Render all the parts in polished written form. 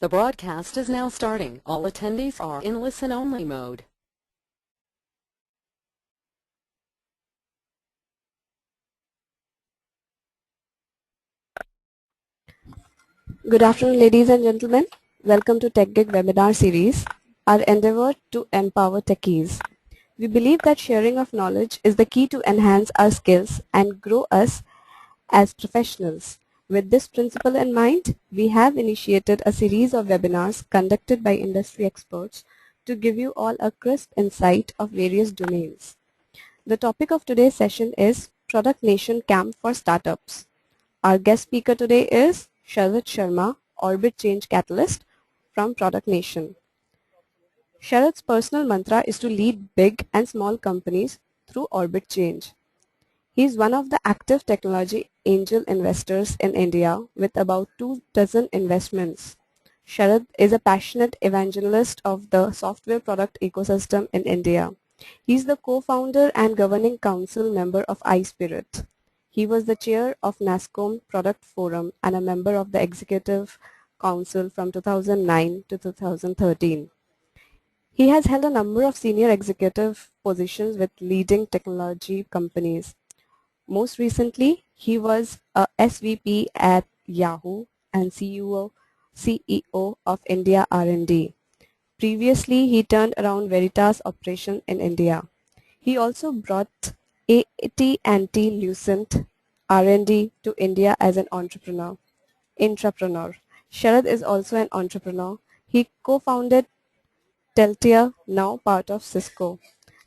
The broadcast is now starting. All attendees are in listen-only mode. Good afternoon, ladies and gentlemen. Welcome to TechGig webinar series, our endeavor to empower techies. We believe that sharing of knowledge is the key to enhance our skills and grow us as professionals. With this principle in mind, we have initiated a series of webinars conducted by industry experts to give you all a crisp insight of various domains. The topic of today's session is Product Nation Camp for Startups. Our guest speaker today is Sharat Sharma, Orbit Change Catalyst from Product Nation. Sharat's personal mantra is to lead big and small companies through Orbit Change. He is one of the active technology angel investors in India with about 24 investments. Sharat is a passionate evangelist of the software product ecosystem in India. He is the co-founder and governing council member of iSpirit. He was the chair of NASSCOM Product Forum and a member of the Executive Council from 2009 to 2013. He has held a number of senior executive positions with leading technology companies. Most recently, he was a SVP at Yahoo and CEO of India R&D. Previously, he turned around Veritas operation in India. He also brought AT&T Lucent R&D to India as an intrapreneur. Sharat is also an entrepreneur. He co-founded Teltia, now part of Cisco,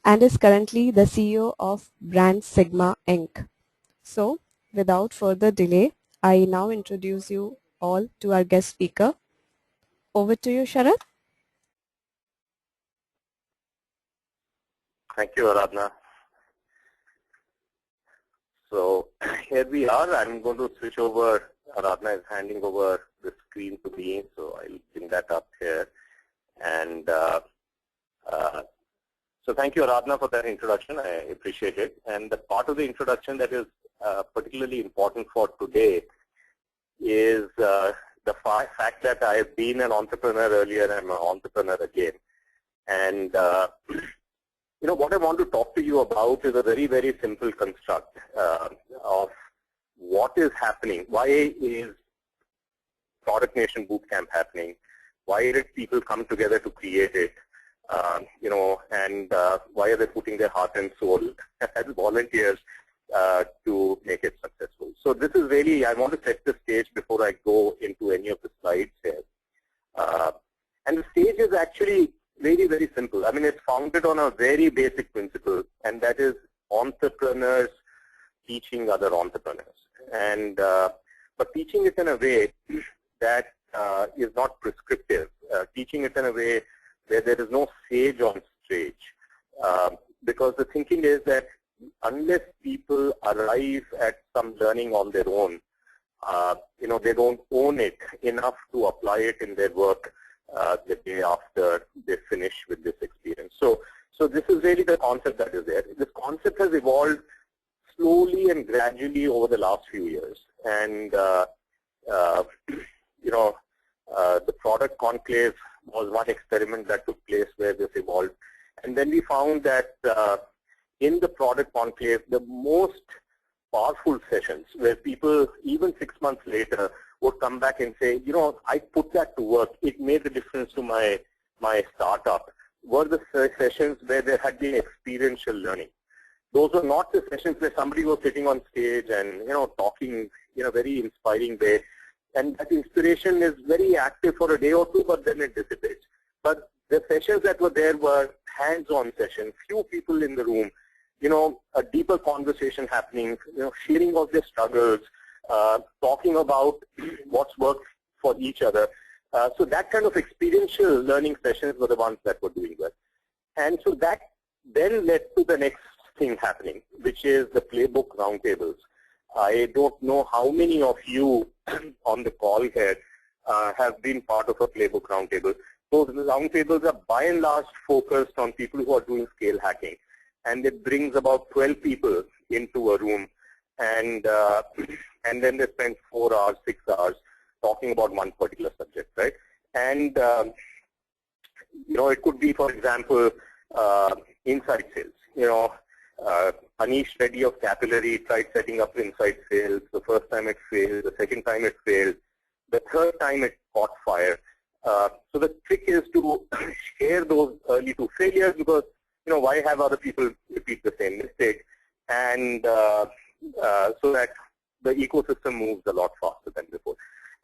and is currently the CEO of Brand Sigma Inc. So, without further delay, I now introduce you all to our guest speaker. Over to you, Sharat. Thank you, Aradhana. So here we are. I'm going to switch over. Aradhana is handing over the screen to me, so I'll bring that up here. And so thank you, Aradhana, for that introduction. I appreciate it. And the part of the introduction that is particularly important for today is the fact that I have been an entrepreneur earlier and I'm an entrepreneur again. And you know, what I want to talk to you about is a very, very simple construct of what is happening. Why is Product Nation Bootcamp happening? Why did people come together to create it? You know, and why are they putting their heart and soul as volunteers to make it successful? So this is really, I want to set the stage before I go into any of the slides here. And the stage is actually very, very simple. I mean, it's founded on a very basic principle, and that is entrepreneurs teaching other entrepreneurs. And but teaching it in a way that is not prescriptive. Teaching it in a way where there is no sage on stage. Because the thinking is that unless people arrive at some learning on their own, you know, they don't own it enough to apply it in their work the day after they finish with this experience. So this is really the concept that is there. This concept has evolved slowly and gradually over the last few years. And, you know, the product conclave was one experiment that took place where this evolved. And then we found that in the product conclave, the most powerful sessions where people, even 6 months later, would come back and say, you know, I put that to work. It made a difference to my startup, were the sessions where there had been experiential learning. Those were not the sessions where somebody was sitting on stage and, you know, talking in a very inspiring way. And that inspiration is very active for a day or two, but then it dissipates. But the sessions that were there were hands-on sessions, few people in the room, you know, a deeper conversation happening, you know, sharing of their struggles, talking about what's worked for each other. So that kind of experiential learning sessions were the ones that were doing well. And so that then led to the next thing happening, which is the playbook roundtables. I don't know how many of you on the call here have been part of a playbook roundtable. Those roundtables are by and large focused on people who are doing scale hacking. And it brings about 12 people into a room, and then they spend 4 hours, 6 hours talking about one particular subject, right? And it could be, for example, inside sales. Anish Reddy of Capillary tried setting up inside sales. The first time it failed, the second time it failed, the third time it caught fire. So the trick is to share those early two failures, because why have other people repeat the same mistake, and so that the ecosystem moves a lot faster than before.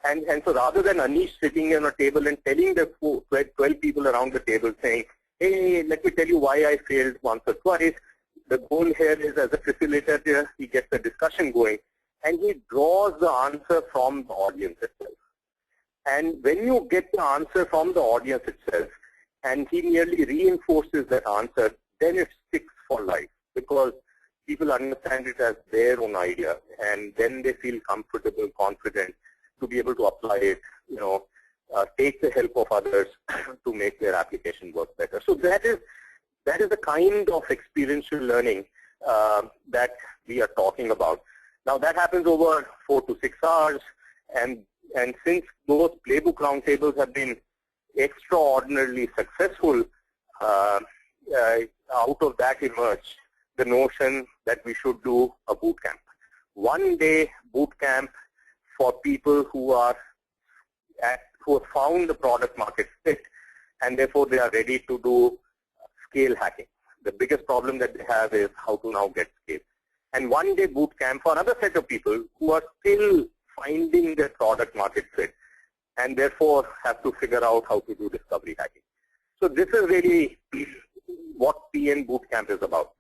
And so rather than Anish sitting on a table and telling the 12 people around the table saying, hey, let me tell you why I failed once or twice, the goal here is, as a facilitator, he gets the discussion going, and he draws the answer from the audience itself. And when you get the answer from the audience itself, and he merely reinforces that answer, then it sticks for life, because people understand it as their own idea, and then they feel comfortable, confident to be able to apply it, take the help of others to make their application work better. So that is the kind of experiential learning that we are talking about. Now that happens over 4 to 6 hours, and since those playbook roundtables have been extraordinarily successful, out of that emerged the notion that we should do a boot camp. One-day boot camp for people who have found the product market fit, and therefore they are ready to do scale hacking. The biggest problem that they have is how to now get scale. And one-day boot camp for another set of people who are still finding their product market fit, and therefore have to figure out how to do discovery hacking. So this is really what PN Bootcamp is about.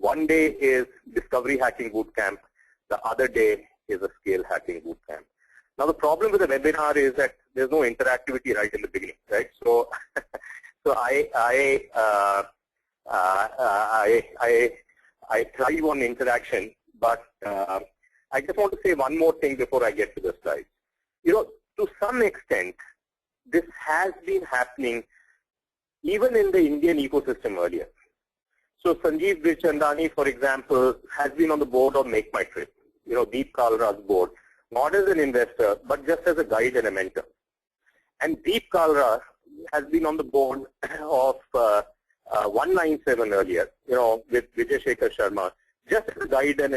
One day is discovery hacking bootcamp. The other day is a scale hacking bootcamp. Now the problem with the webinar is that there's no interactivity right in the beginning, right? So, I thrive on interaction, but I just want to say one more thing before I get to the slides. To some extent, this has been happening even in the Indian ecosystem earlier. So Sanjeev Birchandani, for example, has been on the board of Make My Trip, Deep Kalra's board, not as an investor, but just as a guide and a mentor. And Deep Kalra has been on the board of 197 earlier, with Vijay Shekhar Sharma, just as a guide and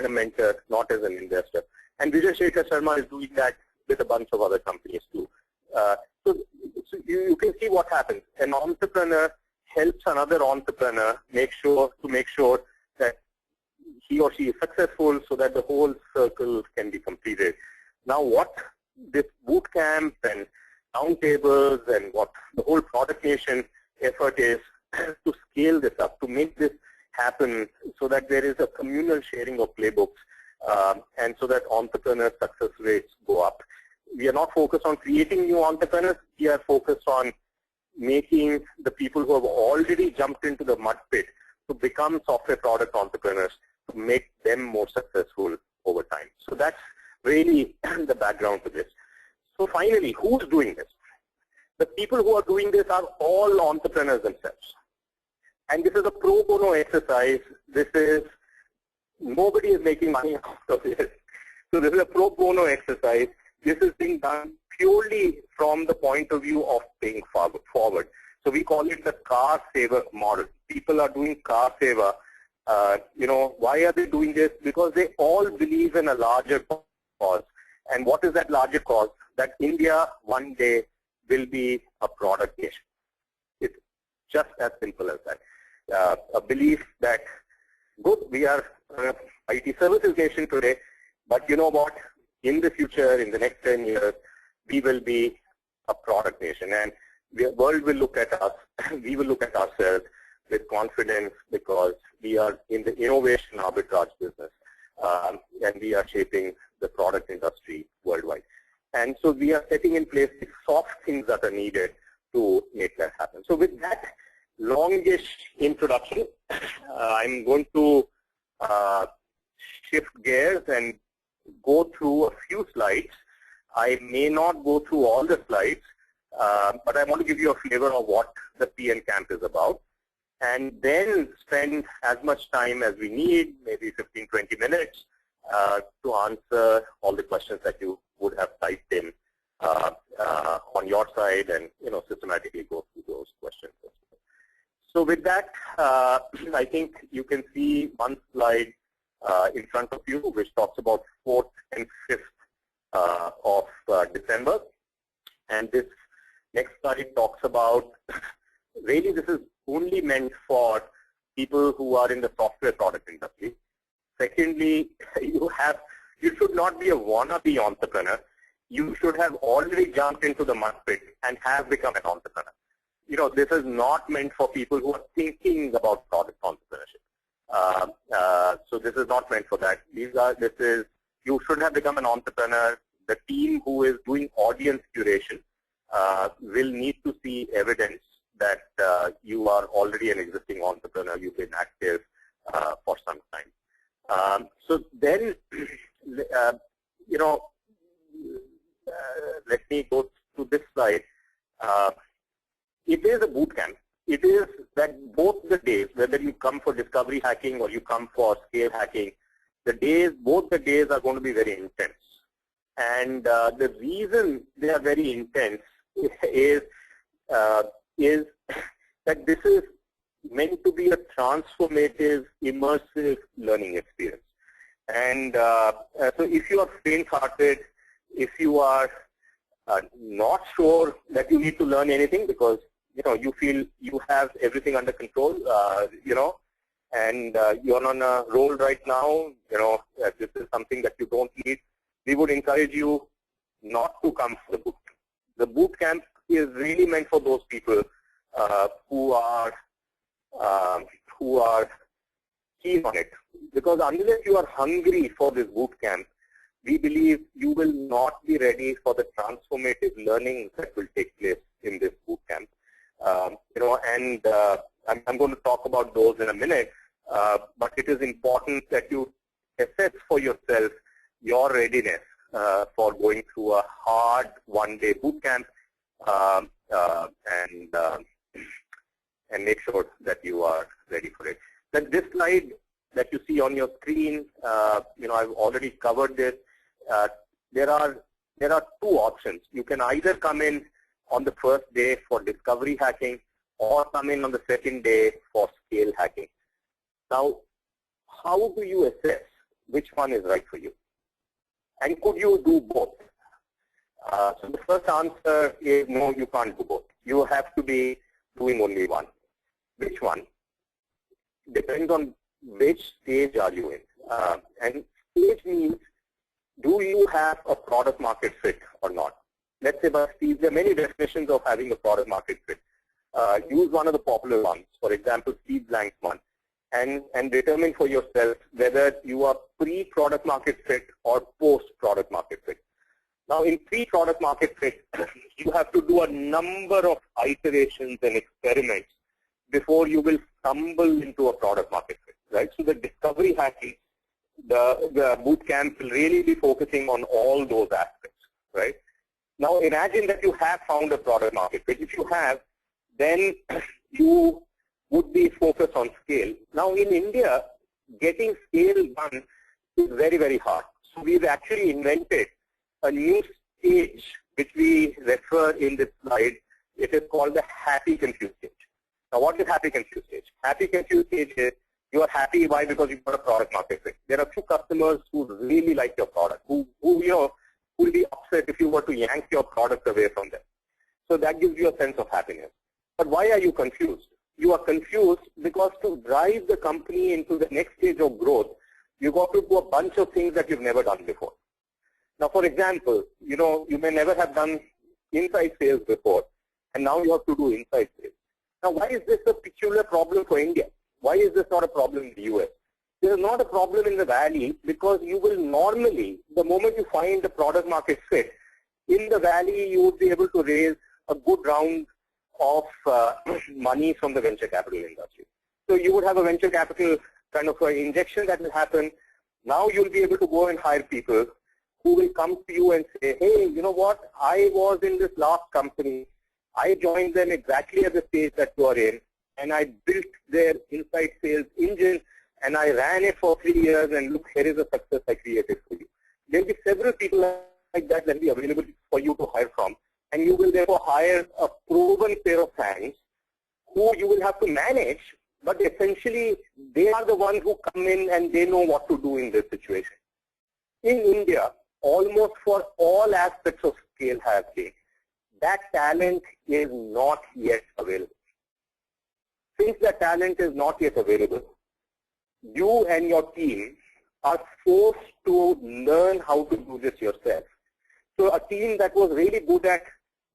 a mentor, not as an investor. And Vijay Shekhar Sharma is doing that with a bunch of other companies too. So you can see what happens. An entrepreneur helps another entrepreneur make sure that he or she is successful, so that the whole circle can be completed. Now what this boot camp and roundtables and what the whole Product Nation effort is to scale this up, to make this happen so that there is a communal sharing of playbooks, and so that entrepreneur success rates go up. We are not focused on creating new entrepreneurs. We are focused on making the people who have already jumped into the mud pit to become software product entrepreneurs, to make them more successful over time. So that's really the background to this. So finally, who's doing this? The people who are doing this are all entrepreneurs themselves. And this is a pro bono exercise. Nobody is making money out of this. So this is a pro bono exercise. This is being done purely from the point of view of paying forward. So we call it the car saver model. People are doing car saver. Why are they doing this? Because they all believe in a larger cause. And what is that larger cause? That India one day will be a product nation. It's just as simple as that. A belief that, good, we are IT services nation today, but you know what? In the future, in the next 10 years, we will be a product nation, and the world will look at us. We will look at ourselves with confidence, because we are in the innovation arbitrage business, and we are shaping the product industry worldwide. And so we are setting in place the soft things that are needed to make that happen. So with that longish introduction, I'm going to shift gears and go through a few slides. I may not go through all the slides, but I want to give you a flavor of what the PNCamp is about, and then spend as much time as we need, maybe 15-20 minutes, to answer all the questions that you would have typed in on your side and systematically go through those questions. So with that, I think you can see one slide in front of you which talks about 4th and 5th of December. And this next slide talks about, really this is only meant for people who are in the software product industry. Secondly, you should not be a wannabe entrepreneur. You should have already jumped into the mud pit and have become an entrepreneur. This is not meant for people who are thinking about product entrepreneurship. So this is not meant for that. You should have become an entrepreneur. The team who is doing audience curation will need to see evidence that you are already an existing entrepreneur. You've been active for some time. So then, let me go to this slide. It is a boot camp. It is that both the days, whether you come for discovery hacking or you come for scale hacking, both the days are going to be very intense. And the reason they are very intense is that this is meant to be a transformative, immersive learning experience. And so if you are faint-hearted, if you are not sure that you need to learn anything because you feel you have everything under control, and you're on a roll right now, this is something that you don't need, we would encourage you not to come for the boot camp. The boot camp is really meant for those people who are keen on it. Because unless you are hungry for this boot camp, we believe you will not be ready for the transformative learning that will take place in this boot camp. I'm going to talk about those in a minute, but it is important that you assess for yourself your readiness for going through a hard one-day boot camp and make sure that you are ready for it. Then this slide that you see on your screen, I've already covered this. There are two options. You can either come in on the first day for discovery hacking or come in on the second day for scale hacking. Now, how do you assess which one is right for you? And could you do both? So the first answer is no, you can't do both. You have to be doing only one. Which one? Depends on which stage are you in. And stage means, do you have a product market fit or not? Let's say by Steve, there are many definitions of having a product market fit. Use one of the popular ones, for example, Steve Blank's one, and determine for yourself whether you are pre-product market fit or post-product market fit. Now, in pre-product market fit, you have to do a number of iterations and experiments before you will stumble into a product market fit, right? So the discovery hacking, the boot camp will really be focusing on all those aspects, right? Now imagine that you have found a product market fit. If you have, then you would be focused on scale. Now in India, getting scale done is very, very hard. So we've actually invented a new stage which we refer in this slide. It is called the happy confused stage. Now what is happy confused stage? Happy confused stage is you are happy. Why? Because you've got a product market fit. There are few customers who really like your product, who will be upset if you were to yank your product away from them. So that gives you a sense of happiness. But why are you confused? You are confused because to drive the company into the next stage of growth, you got to do a bunch of things that you've never done before. Now, for example, you may never have done inside sales before, and now you have to do inside sales. Now, why is this a peculiar problem for India? Why is this not a problem in the US? This is not a problem in the Valley because you will normally, the moment you find the product market fit, in the Valley you would be able to raise a good round of money from the venture capital industry. So you would have a venture capital kind of injection that will happen. Now you'll be able to go and hire people who will come to you and say, hey, you know what, I was in this last company. I joined them exactly at the stage that you are in, and I built their inside sales engine, and I ran it for 3 years, and look, here is a success I created for you. There will be several people like that that will be available for you to hire from, therefore hire a proven pair of hands who you will have to manage, but essentially they are the ones who come in and they know what to do in this situation. In India, almost for all aspects of scale hacking, that talent is not yet available. Since that talent is not yet available, you and your team are forced to learn how to do this yourself. So a team that was really good at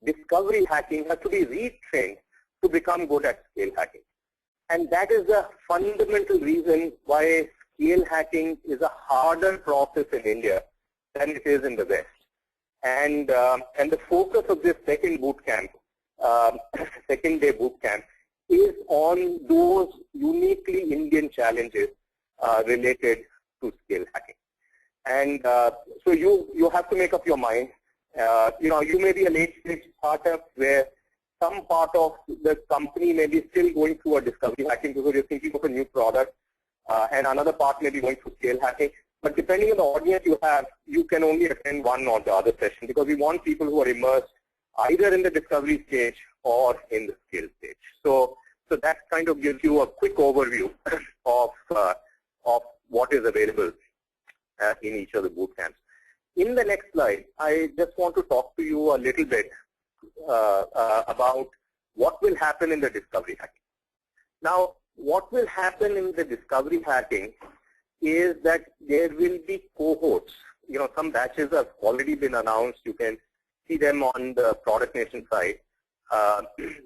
discovery hacking has to be retrained to become good at scale hacking. And that is the fundamental reason why scale hacking is a harder process in India than it is in the West. And the focus of this second bootcamp, second-day bootcamp, is on those uniquely Indian challenges related to scale hacking. And so you have to make up your mind. You may be a late-stage startup where some part of the company may be still going through a discovery hacking because you're thinking of a new product, and another part may be going through scale hacking. But depending on the audience you have, you can only attend one or the other session because we want people who are immersed either in the discovery stage or in the scale stage. So that kind of gives you a quick overview of what is available in each of the boot camps. In the next slide, I just want to talk to you a little bit about what will happen in the discovery hacking. Now, what will happen in the discovery hacking is that there will be cohorts. Some batches have already been announced. You can see them on the Product Nation site.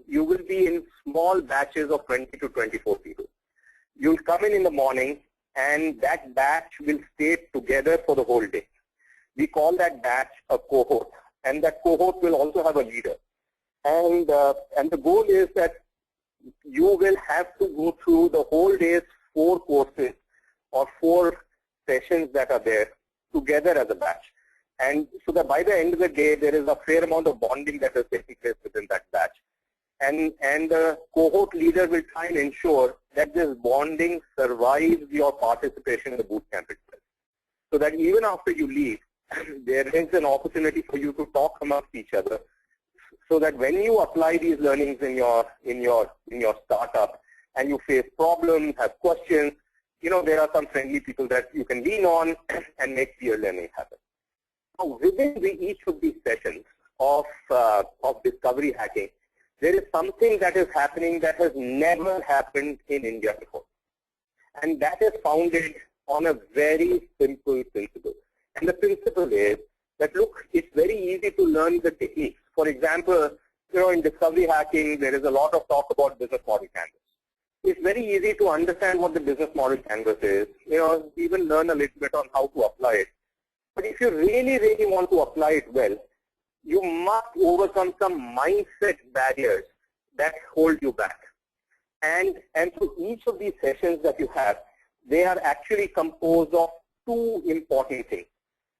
You will be in small batches of 20 to 24 people. You'll come in the morning, and that batch will stay together for the whole day. We call that batch a cohort, and that cohort will also have a leader. And the goal is that you will have to go through the whole day's 4 courses or 4 sessions that are there together as a batch. And so that by the end of the day, there is a fair amount of bonding that is taking place within that batch. And the cohort leader will try and ensure that this bonding survives your participation in the bootcamp itself. So that even after you leave, there is an opportunity for you to talk amongst each other, so that when you apply these learnings in your startup and you face problems, have questions, there are some friendly people that you can lean on and make peer learning happen. Now, within each of these sessions of discovery hacking, there is something that is happening that has never happened in India before. And that is founded on a very simple principle. And the principle is that, look, it's very easy to learn the techniques. For example, in discovery hacking, there is a lot of talk about business model canvas. It's very easy to understand what the business model canvas is, even learn a little bit on how to apply it. But if you really, really want to apply it well, you must overcome some mindset barriers that hold you back. And so each of these sessions that you have, they are actually composed of 2 important things.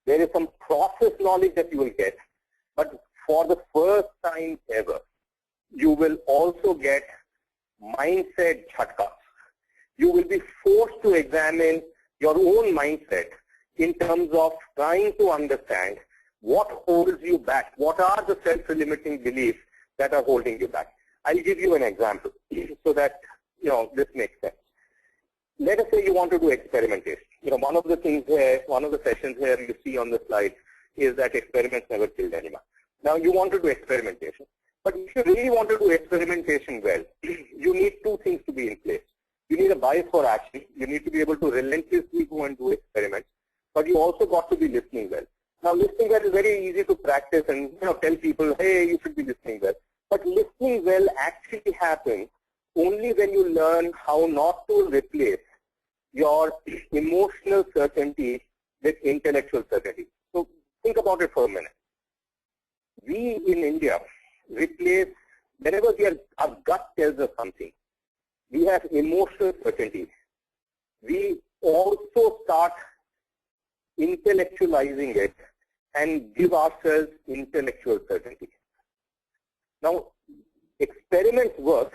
There is some process knowledge that you will get, but for the first time ever, you will also get mindset jhatkas. You will be forced to examine your own mindset in terms of trying to understand what holds you back. What are the self-limiting beliefs that are holding you back? I'll give you an example so that this makes sense. Let us say you want to do experimentation. One of the things here, one of the sessions here you see on the slide is that experiments never killed anyone. Now you want to do experimentation. But if you really want to do experimentation well, you need 2 things to be in place. You need a bias for action. You need to be able to relentlessly go and do experiments. But you also got to be listening well. Now listening well is very easy to practice and tell people, hey, you should be listening well. But listening well actually happens only when you learn how not to replace your emotional certainty with intellectual certainty. So think about it for a minute. We in India replace, whenever our gut tells us something, we have emotional certainty. We also start intellectualizing it and give ourselves intellectual certainty. Now, experiments work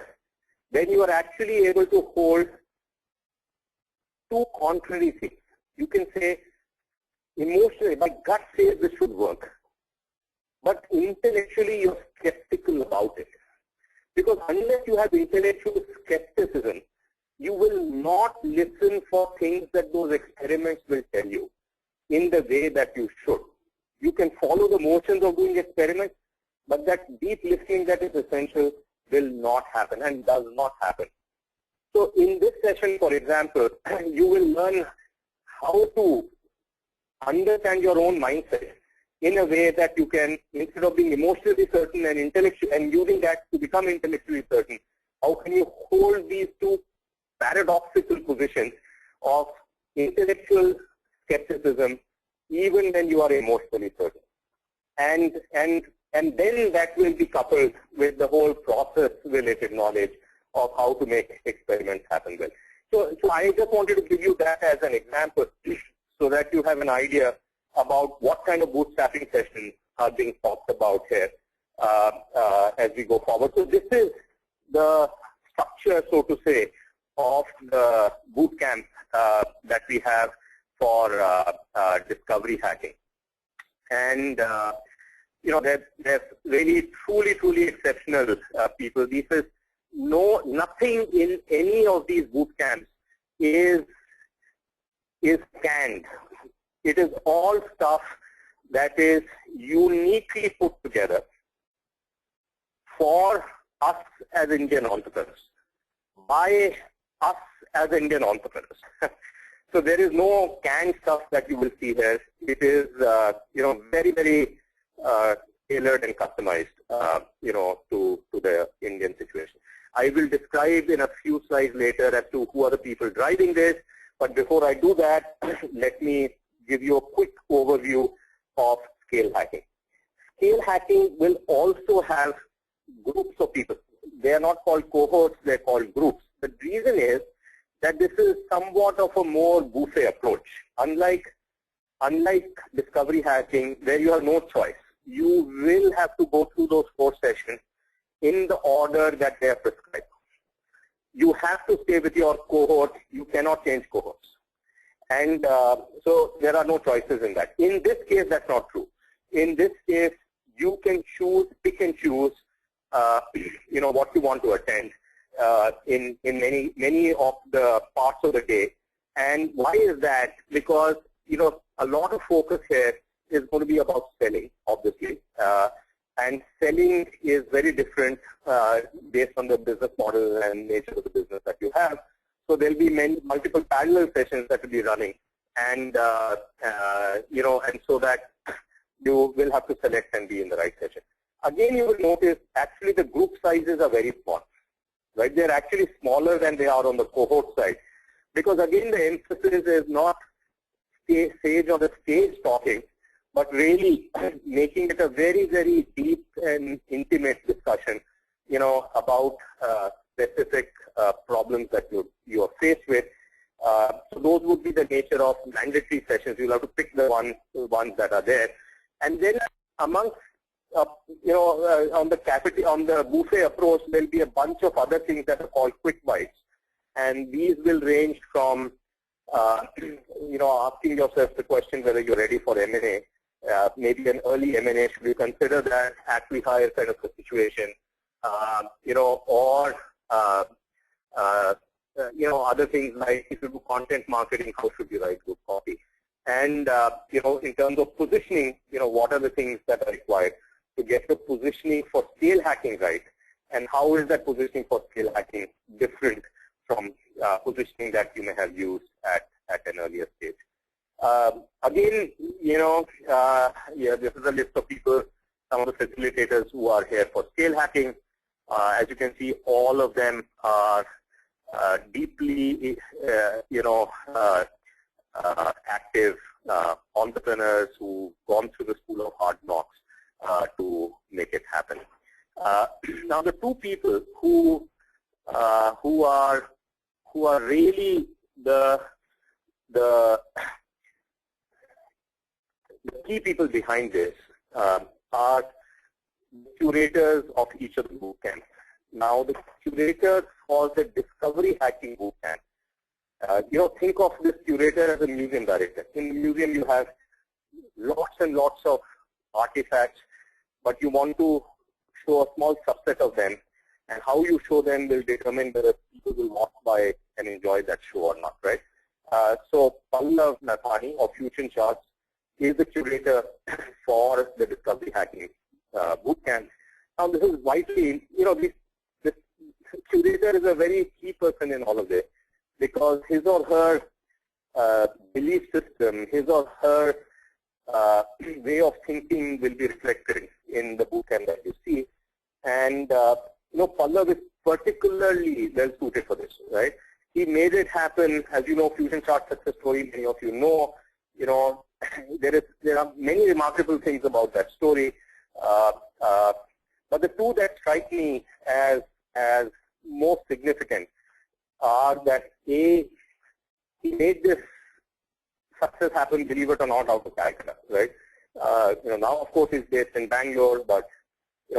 when you are actually able to hold 2 contrary things. You can say, emotionally, my gut says this should work. But intellectually, you're skeptical Because unless you have intellectual skepticism, you will not listen for things that those experiments will tell you in the way that you should. You can follow the motions of doing experiments, but that deep listening that is essential will not happen and does not happen. So in this session, for example, you will learn how to understand your own mindset in a way that you can, instead of being emotionally certain and intellectual and using that to become intellectually certain, how can you hold these two paradoxical positions of intellectual skepticism even when you are emotionally certain. And then that will be coupled with the whole process-related knowledge of how to make experiments happen well. So I just wanted to give you that as an example so that you have an idea about what kind of bootstrapping sessions are being talked about here as we go forward. So this is the structure, so to say, of the bootcamp that we have for discovery hacking. And you know, they're really, truly exceptional people. This is nothing in any of these bootcamps is canned. It is all stuff that is uniquely put together for us as Indian entrepreneurs, by us as Indian entrepreneurs. So there is no canned stuff that you will see here. It is, you know, very tailored and customized, you know, to the Indian situation. I will describe in a few slides later as to who are the people driving this. But before I do that, let me give you a quick overview of scale hacking. Scale hacking will also have groups of people. They are not called cohorts, they're called groups. The reason is that this is somewhat of a more buffet approach. Unlike discovery hacking, where you have no choice, you will have to go through those 4 sessions in the order that they are prescribed. You have to stay with your cohort. You cannot change cohorts. And so there are no choices in that. In this case, that's not true. In this case, you can choose, pick and choose, you know, what you want to attend in many of the parts of the day. And why is that? Because, you know, a lot of focus here is going to be about selling, obviously. And selling is very different based on the business model and nature of the business that you have. So there will be multiple parallel sessions that will be running, and you know, and so that you will have to select and be in the right session. Again, you will notice actually the group sizes are very small, right? They're actually smaller than they are on the cohort side, because again the emphasis is not sage on the stage talking, but really making it a very deep and intimate discussion, you know, about specific problems that you are faced with. So those would be the nature of mandatory sessions. You'll have to pick the ones that are there, and then amongst you know, on the buffet approach, there'll be a bunch of other things that are called quick bites, and these will range from you know, asking yourself the question whether you're ready for M&A. Maybe an early M&A, should you consider that acqui-hire kind of a situation, you know, or you know, other things like if you do content marketing, how should you write good copy? And you know, in terms of positioning, you know, what are the things that are required to get the positioning for scale hacking right, and how is that positioning for scale hacking different from positioning that you may have used at an earlier stage? Again, you know, yeah, this is a list of people, some of the facilitators who are here for scale hacking. As you can see, all of them are deeply, you know, active entrepreneurs who've gone through the school of hard knocks to make it happen. Now, the two people who are really the key people behind this are curators of each of the bootcamps. Now, the curators for the discovery hacking bootcamp, you know, think of this curator as a museum director. In the museum, you have lots and lots of artifacts, but you want to show a small subset of them, and how you show them will determine whether people will walk by and enjoy that show or not, right? So Pallav Nathani of Fusion Charts is the curator for the Discovery Hacking Bootcamp. Now this is vitally, this curator is a very key person in all of this, because his or her belief system, his or her way of thinking will be reflected in the bootcamp that you see. And Pallav is particularly well suited for this, right? He made it happen. As you know, Fusion Chart success story, many of you know, there are many remarkable things about that story. But the two that strike me as most significant are that A, he made this success happen, believe it or not, out of Calcutta, right? Now of course he's based in Bangalore, but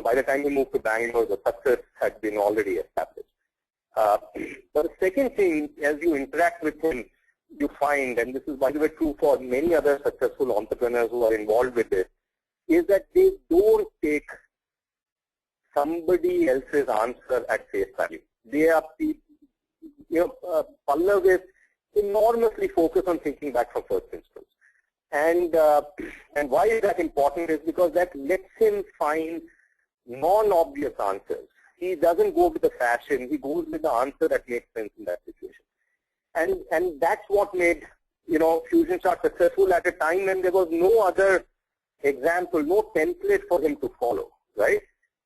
by the time he moved to Bangalore, the success had been already established. But the second thing, as you interact with him, you find, and this is by the way true for many other successful entrepreneurs who are involved with this, is that they don't take somebody else's answer at face value. They are, Pallav is enormously focused on thinking back from first principles. And why is that important is because that lets him find non-obvious answers. He doesn't go with the fashion. He goes with the answer that makes sense in that situation. And that's what made Fusion Chart successful at a time when there was no other example, no template for him to follow, right?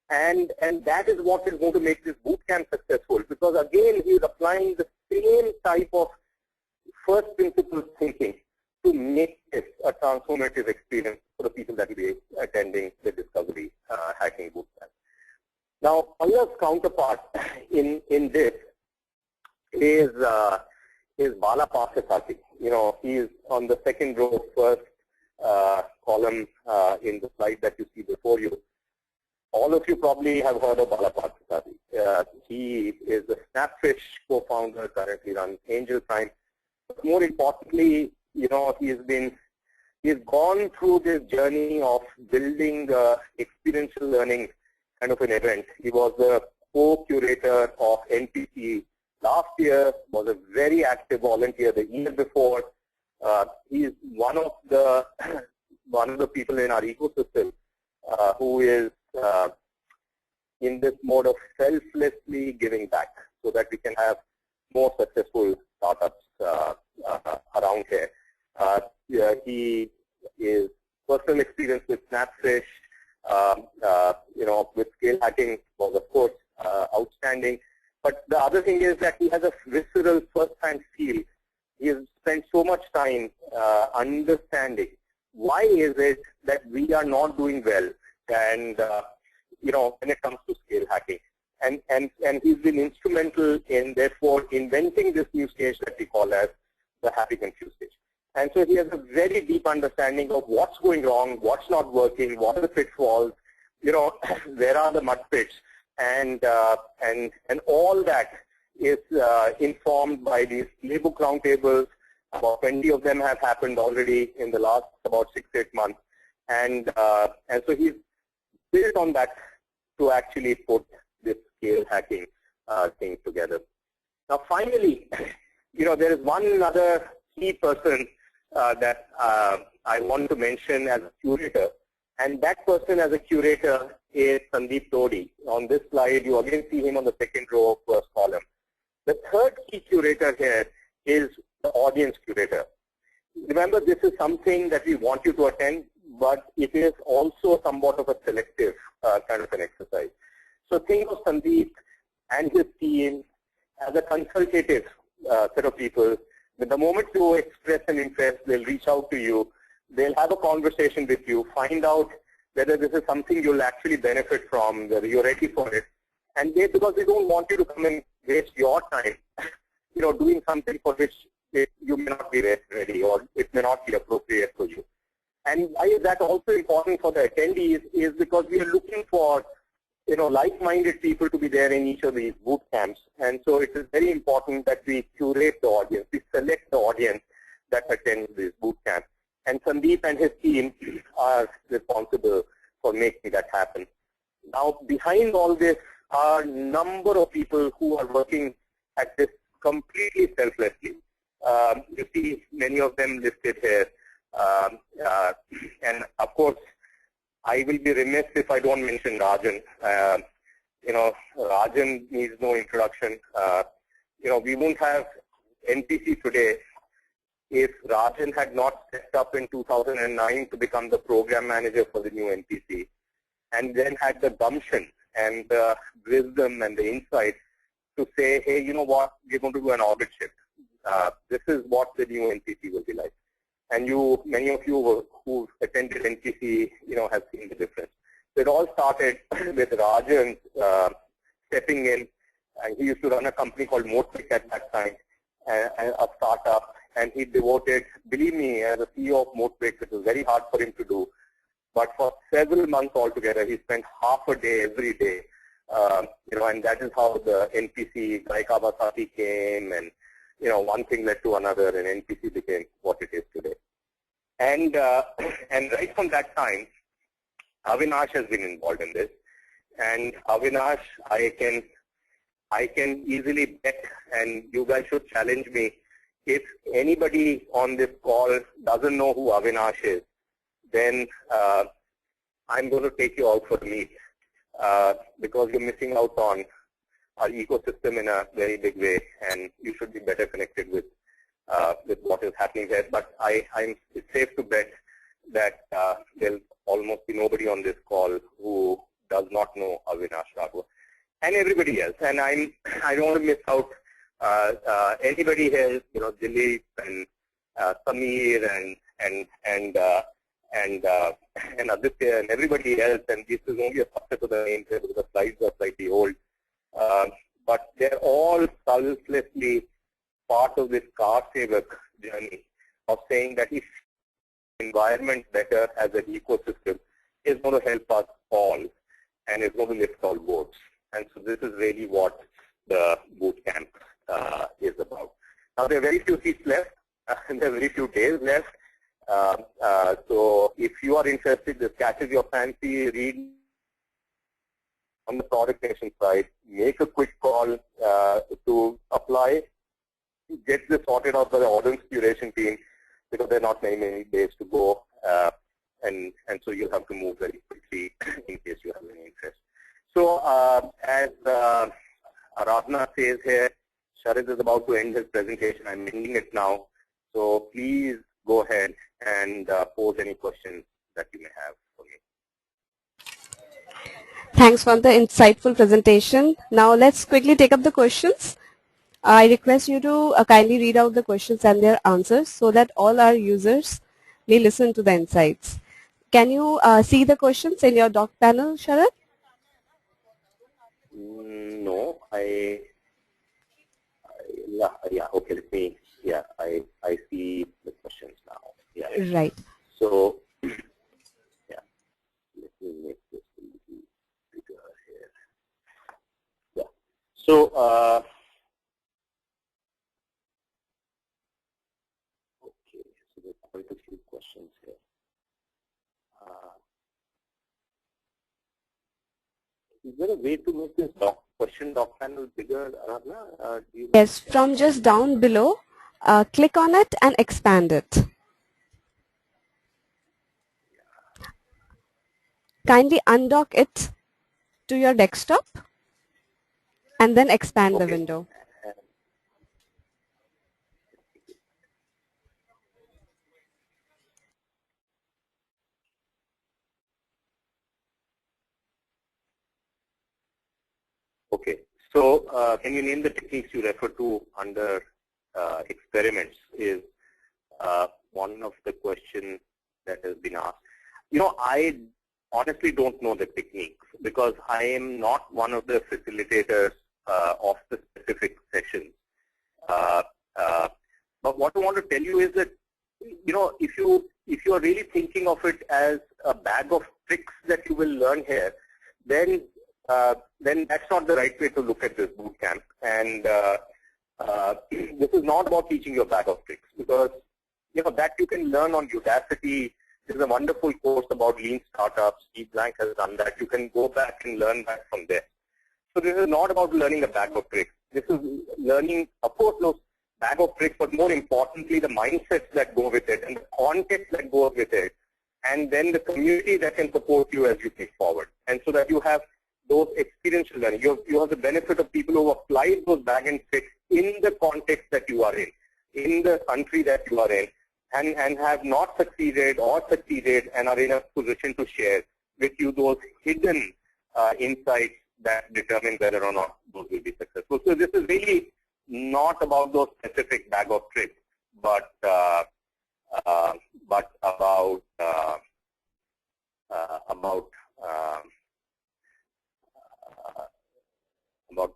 And that is what is going to make this bootcamp successful, because again he is applying the same type of first principles thinking to make this a transformative experience for the people that will be attending the Discovery Hacking Bootcamp. Now, Pallav's counterpart in this is Bala Pasasati. He is on the second row, first column in the slide that you see before you. All of you probably have heard of Bala Pasasati. He is the Snapfish co-founder, currently runs Angel Prime. But more importantly, he's gone through this journey of building experiential learning kind of an event. He was the co-curator of NPC last year, was a very active volunteer the year before. He is one of the people in our ecosystem who is in this mode of selflessly giving back, so that we can have more successful startups around here. He is personal experience with Snapfish, with scale hacking was of course outstanding. But the other thing is that he has a visceral first-hand feel. He has spent so much time understanding why is it that we are not doing well, and when it comes to scale hacking. And he's been instrumental in therefore inventing this new stage that we call as the happy confused stage. And so he has a very deep understanding of what's going wrong, what's not working, what are the pitfalls, where are the mud pits, and all that is informed by these playbook roundtables. About 20 of them have happened already in the last about 6-8 months, and so he's built on that to actually put this scale hacking thing together. Now, finally, there is one other key person that I want to mention as a curator, and that person as a curator is Sandeep Todi. On this slide, you again see him on the second row, first column. The third key curator here is the audience curator. Remember, this is something that we want you to attend, but it is also somewhat of a selective kind of an exercise. So think of Sandeep and his team as a consultative set of people. But the moment you express an interest, they'll reach out to you. They'll have a conversation with you, find out whether this is something you'll actually benefit from, whether you're ready for it. And because they don't want you to come and waste your time, doing something for which you may not be ready, or it may not be appropriate for you. And why is that also important for the attendees is because we are looking for like-minded people to be there in each of these boot camps. And so it is very important that we curate the audience, we select the audience that attends this boot camp. And Sandeep and his team are responsible for making that happen. Now, behind all this are a number of people who are working at this completely selflessly. You see many of them listed here. And of course, I will be remiss if I don't mention Rajan. Rajan needs no introduction. We won't have NPC today if Rajan had not stepped up in 2009 to become the program manager for the new NPC, and then had the gumption and the wisdom and the insight to say, hey, you know what, we're going to do an orbit shift. This is what the new NPC will be like. And many of you who attended NPC, have seen the difference. So it all started with Rajan stepping in. He used to run a company called Motric at that time, a startup. And he devoted, believe me, as a CEO of Motric, it was very hard for him to do. But for several months altogether, he spent half a day every day. And that is how the NPC, Guy Kawasaki came, and one thing led to another, and NPC became what it is today. And right from that time, Avinash has been involved in this. And Avinash, I can easily bet, and you guys should challenge me, if anybody on this call doesn't know who Avinash is, then I'm going to take you out for a meet because you're missing out on our ecosystem in a very big way, and you should be better connected with what is happening there. But it's safe to bet that there'll almost be nobody on this call who does not know Avinash Raghua, and everybody else. And I don't want to miss out anybody here, Dilip and Samir and Aditya and everybody else. And this is only a subset of the names here because the slides are slightly old. But they're all selflessly part of this car Sevak journey of saying that if environment better as an ecosystem is going to help us all and is going to lift all boats. And so this is really what the boot camp is about. Now there are very few seats left and there are very few days left. So if you are interested, this catches your fancy, read on the product nation side, make a quick call to apply, get this sorted out by the audience curation team because there are not many days to go, and so you'll have to move very quickly in case you have any interest. So as Aradhana says here, Sharid is about to end his presentation. I'm ending it now. So please go ahead and pose any questions that you may have for me. Thanks for the insightful presentation. Now let's quickly take up the questions. I request you to kindly read out the questions and their answers so that all our users may listen to the insights. Can you see the questions in your doc panel, Sharad? No, yeah, okay, I see the questions now. Yeah. Right. So, yeah, let me make this a little bigger here. Yeah. So, okay, so there are quite a few questions here. Is there a way to make this doc panel bigger, Aradhana? Yes, from just down below, click on it and expand it. Kindly undock it to your desktop and then expand the window. Okay, so can you name the techniques you refer to under experiments is one of the questions that has been asked. I honestly don't know the techniques because I am not one of the facilitators of the specific sessions. But what I want to tell you is that, if you are really thinking of it as a bag of tricks that you will learn here, then that's not the right way to look at this boot camp. And this is not about teaching you a bag of tricks because, that you can learn on Udacity. There's a wonderful course about lean startups. Steve Blank has done that. You can go back and learn that from there. So this is not about learning a bag of tricks. This is learning, of course, those bag of tricks, but more importantly, the mindsets that go with it and the context that goes with it, and then the community that can support you as you take forward. And so that you have those experiential learning. You have the benefit of people who have applied those bag and tricks in the context that you are in the country that you are in, and have not succeeded or succeeded and are in a position to share with you those hidden insights that determine whether or not those will be successful. So this is really not about those specific bag of tricks, but about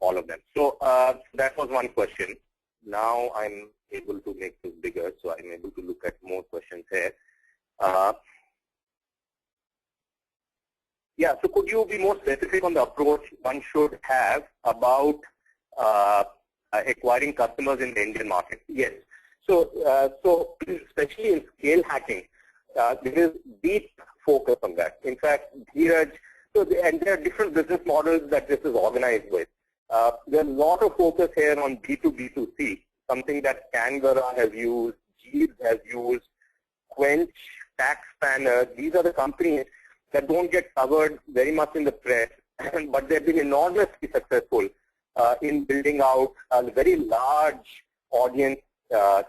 all of them. So that was one question. Now I'm able to make this bigger, so I'm able to look at more questions here. Yeah, so could you be more specific on the approach one should have about acquiring customers in the Indian market? Yes. So, especially in scale hacking, there is deep focus on that. In fact, Dheeraj, and there are different business models that this is organized with. There's a lot of focus here on B2B2C, something that Canberra has used, Jeeves has used, Quench, Tax Spanner. These are the companies that don't get covered very much in the press, but they've been enormously successful in building out a very large audience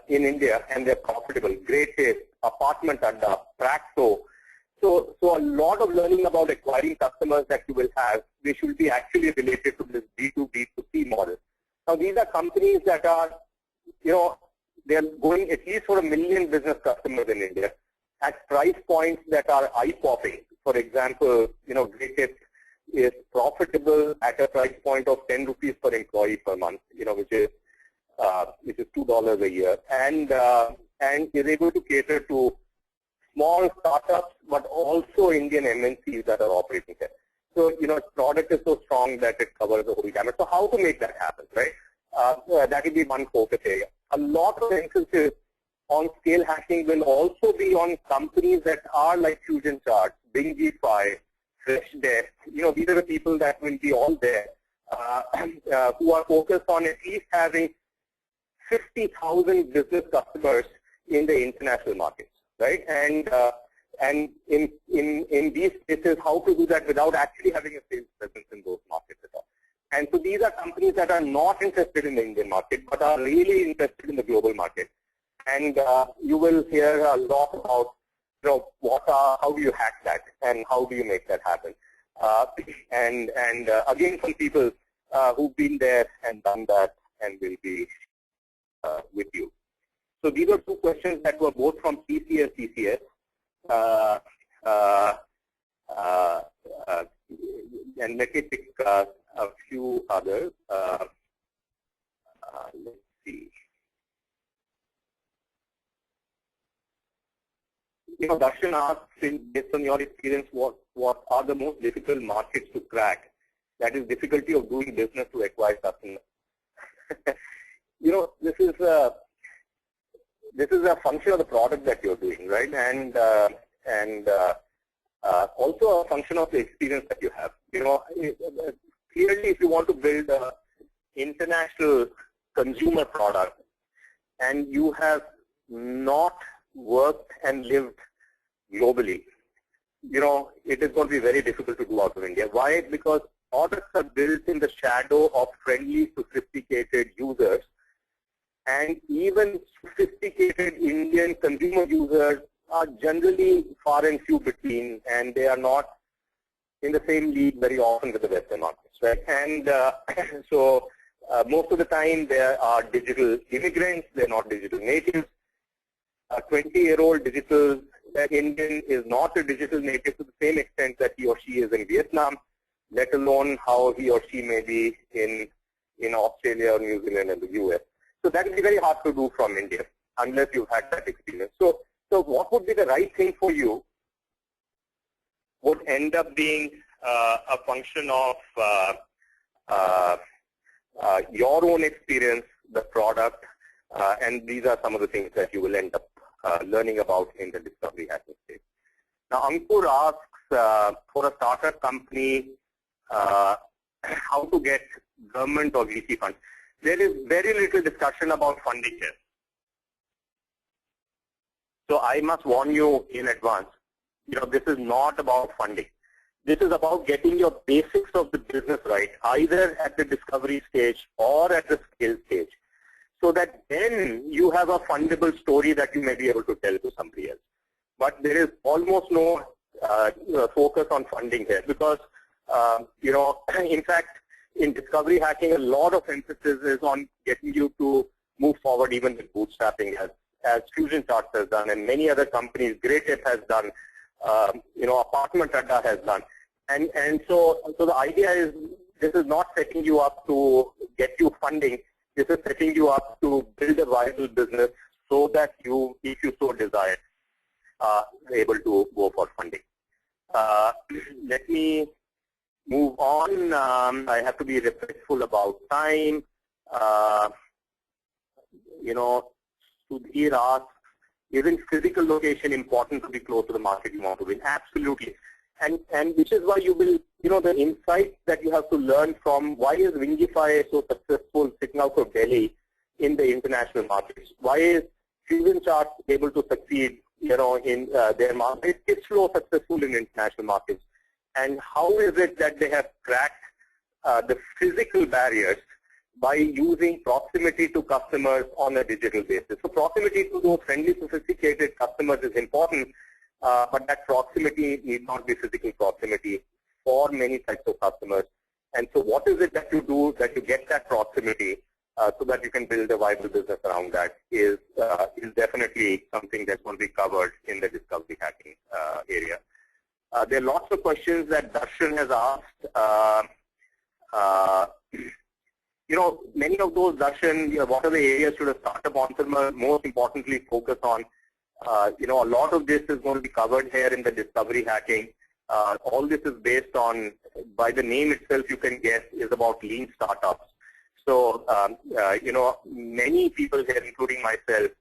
in India, and they're profitable. Great Taste, Apartment Adda, Praxo. So a lot of learning about acquiring customers that you will have, they should be actually related to this B2B2C model. Now these are companies that are, they're going at least for 1 million business customers in India at price points that are eye-popping. For example, Great Taste is profitable at a price point of 10 rupees per employee per month, which is $2 a year, and is able to cater to small startups, but also Indian MNCs that are operating there. So, its product is so strong that it covers the whole gamut. So how to make that happen, right? That will be one focus area. A lot of emphasis on scale hacking will also be on companies that are like Fusion Charts, Bingify, Freshdesk. These are the people that will be all there who are focused on at least having 50,000 business customers in the international markets, right? And in these cases, how to do that without actually having a sales presence in those markets at all. And so these are companies that are not interested in the Indian market, but are really interested in the global market. And you will hear a lot about, how do you hack that and how do you make that happen? Again, some people who've been there and done that and will be with you. So these are two questions that were both from TCS. And let me pick a few others. Let's see. Darshan asks, based on your experience, what are the most difficult markets to crack? That is difficulty of doing business to acquire customers. This is a function of the product that you're doing, right? And also a function of the experience that you have. Clearly, if you want to build an international consumer product and you have not worked and lived globally, it is going to be very difficult to do out of India. Why? Because products are built in the shadow of friendly, sophisticated users, and even sophisticated Indian consumer users are generally far and few between, and they are not in the same league very often with the Western markets, right? And so most of the time they are digital immigrants, they're not digital natives. A 20-year-old digital Indian is not a digital native to the same extent that he or she is in Vietnam, let alone how he or she may be in Australia or New Zealand and the US. So that will be very hard to do from India unless you've had that experience. So what would be the right thing for you would end up being a function of your own experience, the product, and these are some of the things that you will end up learning about in the discovery hacking stage. Now, Ankur asks, for a startup company, how to get government or VC funds. There is very little discussion about funding here. So I must warn you in advance, this is not about funding. This is about getting your basics of the business right, either at the discovery stage or at the scale stage, so that then you have a fundable story that you may be able to tell to somebody else. But there is almost no focus on funding here because, in fact, in discovery hacking, a lot of emphasis is on getting you to move forward even with bootstrapping, as Fusion Charts has done, and many other companies, GreyTip has done, Apartment Adda has done. And so the idea is this is not setting you up to get you funding. This is setting you up to build a viable business so that you, if you so desire, are able to go for funding. Let me move on. I have to be respectful about time. Sudhir asks, isn't physical location important to be close to the market you want to win? Absolutely. And which is why you will, the insights that you have to learn from why is Wingify so successful sitting out of Delhi in the international markets? Why is Fusion Charts able to succeed, in their market? It's so successful in international markets. And how is it that they have cracked the physical barriers by using proximity to customers on a digital basis? So proximity to those friendly, sophisticated customers is important, but that proximity need not be physical proximity for many types of customers. And so what is it that you do that you get that proximity so that you can build a viable business around that is definitely something that's going to be covered in the discovery hacking area. There are lots of questions that Darshan has asked. Many of those, Darshan, what are the areas should a startup entrepreneur most importantly focus on? A lot of this is going to be covered here in the discovery hacking. All this is based on, by the name itself, you can guess, is about lean startups. So, many people here, including myself,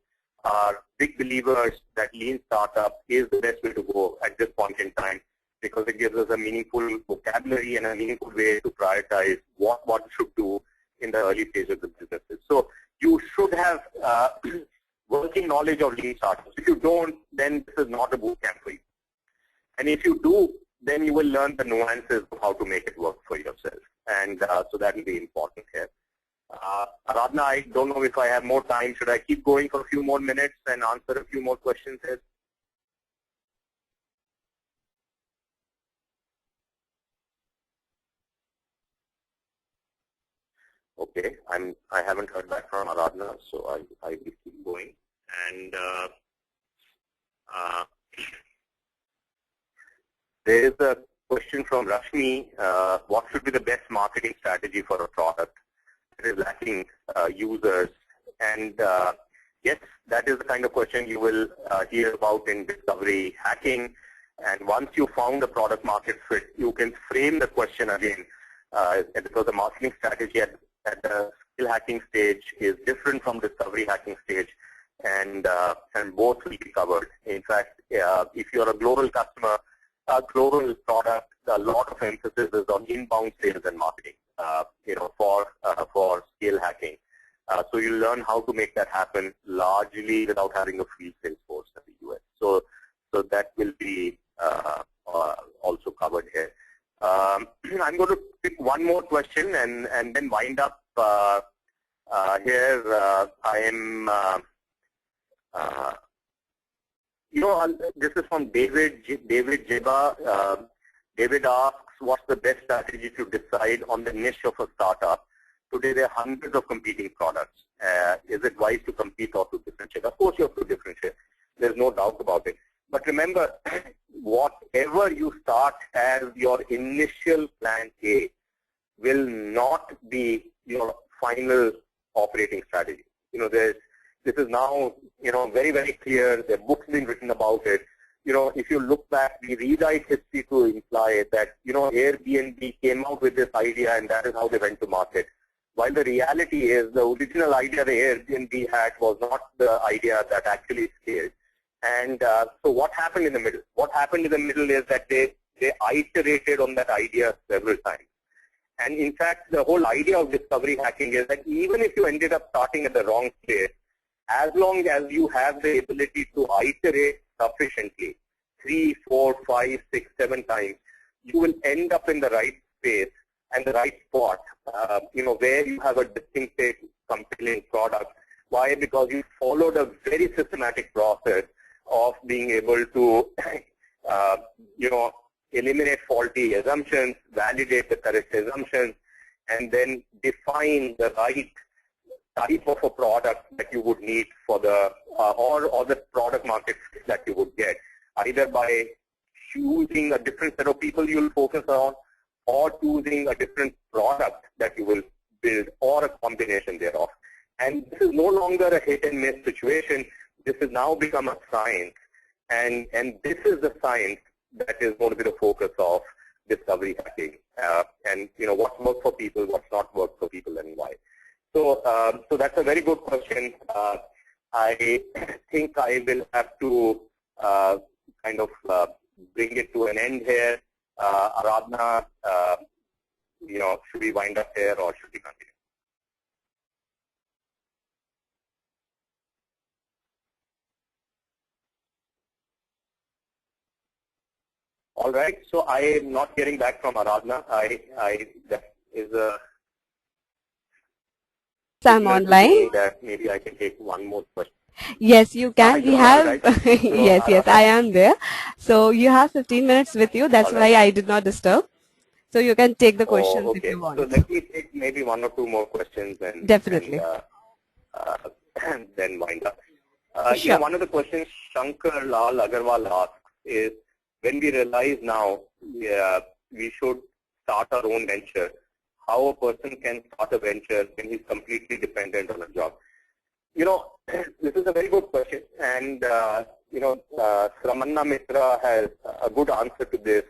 are big believers that lean startup is the best way to go at this point in time, because it gives us a meaningful vocabulary and a meaningful way to prioritize what one should do in the early stage of the businesses. So you should have working knowledge of lean startups. If you don't, then this is not a bootcamp for you. And if you do, then you will learn the nuances of how to make it work for yourself. And so that will be important here. Aradhana, I don't know if I have more time. Should I keep going for a few more minutes and answer a few more questions here? Okay, I haven't heard back from Aradhana, so I will keep going. And there is a question from Rashmi. What should be the best marketing strategy for a product that is lacking users? And yes, that is the kind of question you will hear about in discovery hacking. And once you found the product market fit, you can frame the question again, because the marketing strategy at the skill hacking stage is different from discovery hacking stage, and both will be covered. In fact, if you're a global customer, a global product, a lot of emphasis is on inbound sales and marketing, for skill hacking. So you learn how to make that happen largely without having a field sales force in the US. So that will be also covered here. I'm going to pick one more question and then wind up here. I am, this is from David Jeba. David asks, what's the best strategy to decide on the niche of a startup? Today there are hundreds of competing products. Is it wise to compete or to differentiate? Of course you have to differentiate. There's no doubt about it. But remember, whatever you start as your initial plan A will not be your final operating strategy. This is now, very, very clear. There are books being written about it. If you look back, we rewrite history to imply that, Airbnb came out with this idea and that is how they went to market. While the reality is the original idea the Airbnb had was not the idea that actually scaled. And so what happened in the middle? What happened in the middle is that they iterated on that idea several times. And in fact, the whole idea of discovery hacking is that even if you ended up starting at the wrong place, as long as you have the ability to iterate sufficiently, 3, 4, 5, 6, 7 times, you will end up in the right space and the right spot, where you have a distinctive, compelling product. Why? Because you followed a very systematic process of being able to, eliminate faulty assumptions, validate the correct assumptions, and then define the right type of a product that you would need for the, or the product market fit that you would get, either by choosing a different set of people you will focus on, or choosing a different product that you will build, or a combination thereof. And this is no longer a hit and miss situation. This has now become a science. And this is the science that is going to be the focus of discovery hacking. And what works for people, what's not worked for people, and why. So that's a very good question. I think I will have to kind of bring it to an end here. Aradhana, should we wind up here or should we continue? All right. So I am not hearing back from Aradhana. That is a. I'm online. That maybe I can take one more question. Yes, you can. We have, right? yes, I am there. So you have 15 minutes with you. That's why I did not disturb. So you can take the questions if you want. So let me take maybe 1 or 2 more questions and definitely. And then wind up. Sure. One of the questions Shankar Lal Agarwal asks is, when we realize now we should start our own venture, how a person can start a venture when he's completely dependent on a job? This is a very good question, and Ramanna Mitra has a good answer to this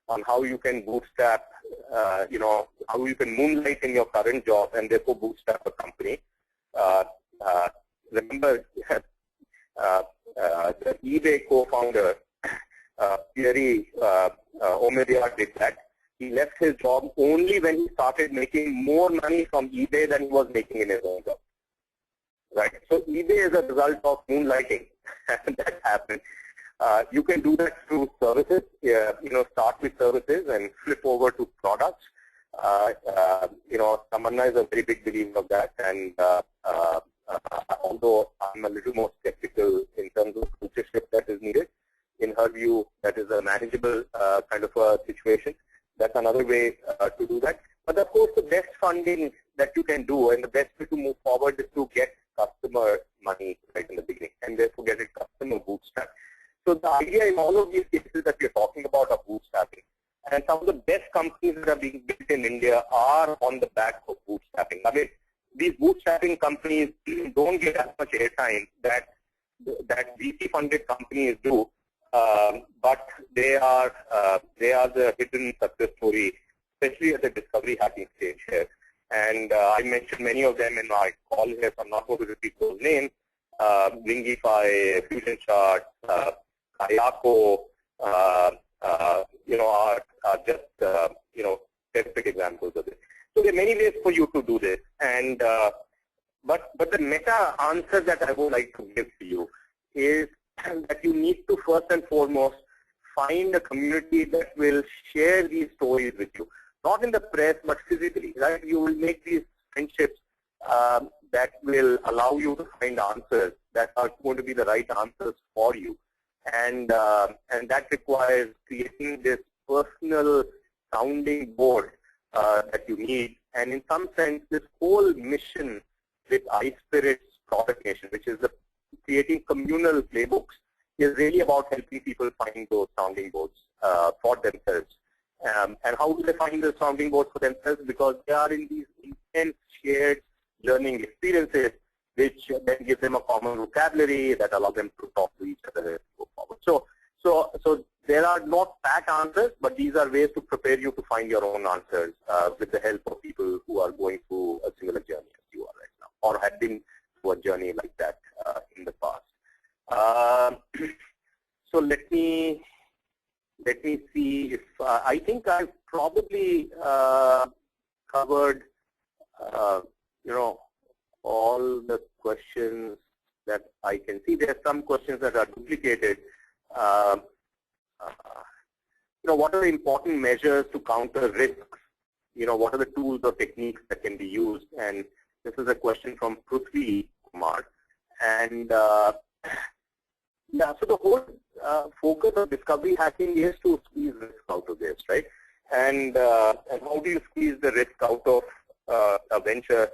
on how you can bootstrap, how you can moonlight in your current job and therefore bootstrap a company. Remember, the eBay co-founder, Thierry Omidyar, did that. He left his job only when he started making more money from eBay than he was making in his own job. Right. So eBay is a result of moonlighting that happened. You can do that through services. Start with services and flip over to products. Tamanna is a very big believer of that, and although I'm a little more skeptical in terms of culture shift that is needed, in her view, that is a manageable kind of a situation. That's another way to do that. But of course, the best funding that you can do and the best way to move forward is to get customer money right in the beginning, and therefore get a customer bootstrap. So the idea in all of these cases that we're talking about are bootstrapping. And some of the best companies that are being built in India are on the back of bootstrapping. I mean, these bootstrapping companies don't get as much airtime that VC-funded companies do, but they are the hidden success story, especially at the discovery hacking stage here. And I mentioned many of them in my call here, so I'm not going to repeat those names. Wingify, Fusion Chart, Kayako, are just specific examples of this. So there are many ways for you to do this, and but the meta answer that I would like to give to you is that you need to first and foremost find a community that will share these stories with you, not in the press but physically. Right? You will make these friendships that will allow you to find answers that are going to be the right answers for you. And that requires creating this personal sounding board that you need. And in some sense, this whole mission with iSpirit's Product Nation, which is the creating communal playbooks, is really about helping people find those sounding boards for themselves. And how do they find the sounding boards for themselves? Because they are in these intense shared learning experiences, which then give them a common vocabulary that allow them to talk to each other and go forward. So there are not pat answers, but these are ways to prepare you to find your own answers with the help of people who are going through a similar journey as you are right now, or have been through a journey like that in the past. So let me see if I think I've probably covered, you know, all the questions that I can see. There are some questions that are duplicated. You know, what are the important measures to counter risks? You know, what are the tools or techniques that can be used? And this is a question from Prithvi Kumar. And yeah, so the whole focus of discovery hacking is to squeeze risk out of this, right? And how do you squeeze the risk out of a venture?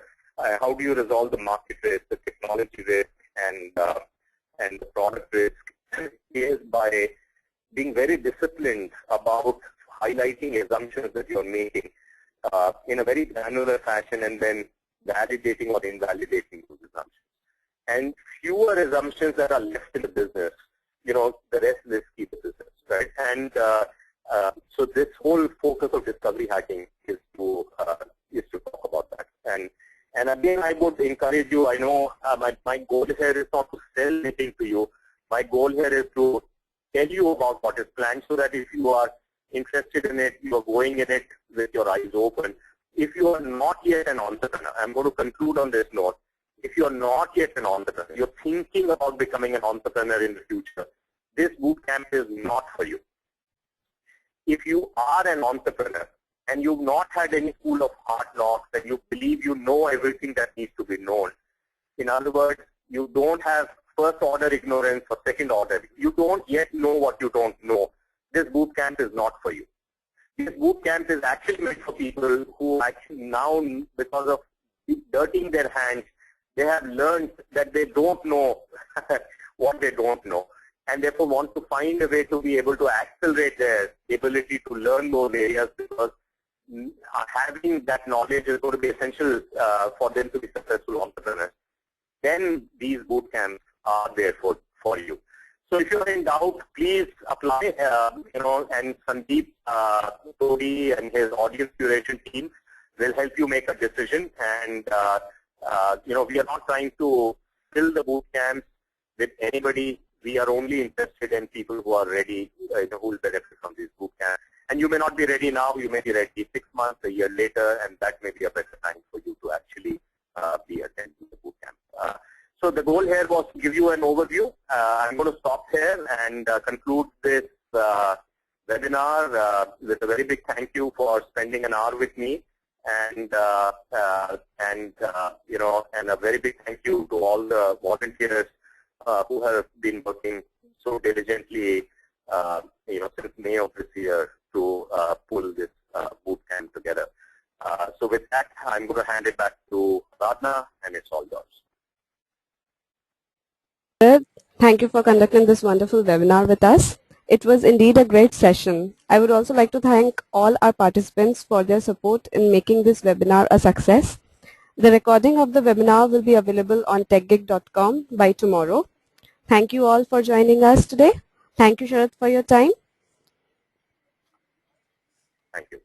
How do you resolve the market risk, the technology risk, and the product risk? Is by being very disciplined about highlighting assumptions that you're making in a very granular fashion, and then validating or invalidating those assumptions. And fewer assumptions that are left in the business, you know, the rest is keep the business, right? And so this whole focus of discovery hacking is to talk about that. And again, I would encourage you. I know my goal here is not to sell anything to you. My goal here is to tell you about what is planned, so that if you are interested in it, you are going in it with your eyes open. If you are not yet an entrepreneur, I'm going to conclude on this note. If you are not yet an entrepreneur, you're thinking about becoming an entrepreneur in the future, this bootcamp is not for you. If you are an entrepreneur and you've not had any school of hard knocks and you believe you know everything that needs to be known, in other words, you don't have first order ignorance or second order, you don't yet know what you don't know, this bootcamp is not for you. This bootcamp is actually meant for people who actually now, because of dirtying their hands, they have learned that they don't know what they don't know, and therefore want to find a way to be able to accelerate their ability to learn those areas, because having that knowledge is going to be essential for them to be successful entrepreneurs. Then these bootcamps are there for you. So if you're in doubt, please apply, you know, and Sandeep Todi and his audience curation team will help you make a decision. And, you know, we are not trying to fill the boot camps with anybody. We are only interested in people who are ready, you know, who will benefit from these boot camps. And you may not be ready now, you may be ready 6 months, a year later, and that may be a better time for you to actually be attending the boot camp. So the goal here was to give you an overview. I'm going to stop here and conclude this webinar with a very big thank you for spending an hour with me, and you know, and a very big thank you to all the volunteers who have been working so diligently, you know, since May of this year to pull this boot camp together. So with that, I'm going to hand it back to Radna, and it's all yours. Thank you for conducting this wonderful webinar with us. It was indeed a great session. I would also like to thank all our participants for their support in making this webinar a success. The recording of the webinar will be available on techgig.com by tomorrow. Thank you all for joining us today. Thank you, Sharat, for your time. Thank you.